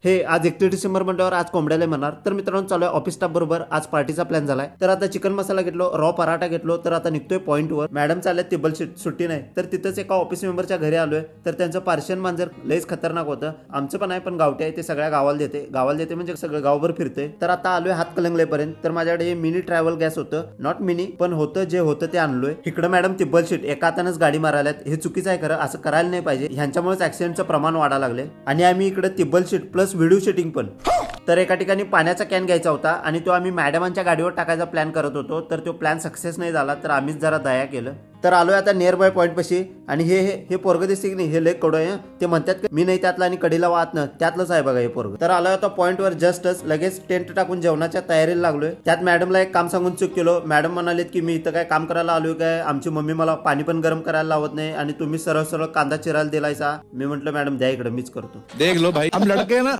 हे आज 31 डिसेंबर म्हणल्यावर आज कोंबड्याला म्हणणार. तर मित्रांनो चालू आहे ऑफिस स्टाफ बरोबर आज पार्टीचा प्लॅन झालाय. तर आता चिकन मसाला घेतलो, रॉ पराठा घेतलो, तर आता निघतोय पॉईंटवर. मॅडम चालल्यात तिबल सुट्टी नाही. तर तिथंच एका ऑफिस मेंबरच्या घरी आलोय. तर त्यांचं पार्शियन मांजर लयच खतरनाक होतं. आमचं पण आहे पण गावठी आहे, ते सगळ्या गावाला देते म्हणजे सगळं गावभर फिरतोय. तर आता आलोय हात कलंगलेपर्यंत. तर माझ्याकडे मिनी ट्रॅव्हल गॅस होतं, नॉट मिनी पण होतं, जे होतं ते आणलोय. इकडं मॅडम तिब्बल शीट एका हातानंच गाडी मारायलात. हे चुकीचं आहे खरं, असं करायला नाही पाहिजे. ह्यांच्यामुळेच ऍक्सिडेंटचं प्रमाण वाढायला लागले. आणि आम्ही इकडे तिब्बल शीट प्लस व्हिडिओ शूटिंग पण. तर एका ठिकाणी पाण्याचा कॅन घ्यायचा होता आणि तो आम्ही मॅडमांच्या गाडीवर टाकायचा प्लॅन करत होतो. तर तो प्लॅन सक्सेस नाही झाला, तर आम्हीच जरा दया केलं. तर आलोय आता नियर बाय पॉईंट पाशी. आणि हे पोरग दिसते की नाही, हे लेक कडू आहे. ते म्हणतात की मी नाही त्यातलं आणि कडीला वाहत ना, त्यातलंच आहे बघा हे पोरग. तर आलोय आता पॉईंटवर जस्टच लगेच टेंट टाकून जेवणाच्या तयारीला लागलोय. त्यात मॅडमला एक काम सांगून चूक केलो. मॅडम म्हणालेत की मी इथं काय काम करायला आलोय काय, आमची मम्मी मला पाणी पण गरम करायला लावत नाही आणि तुम्ही सरळ सरळ कांदा चिरायला दिलायसा. मी म्हटलं मॅडम द्या इकडे, मीच करतो. देख लो भाई, हम लड़के हैं ना.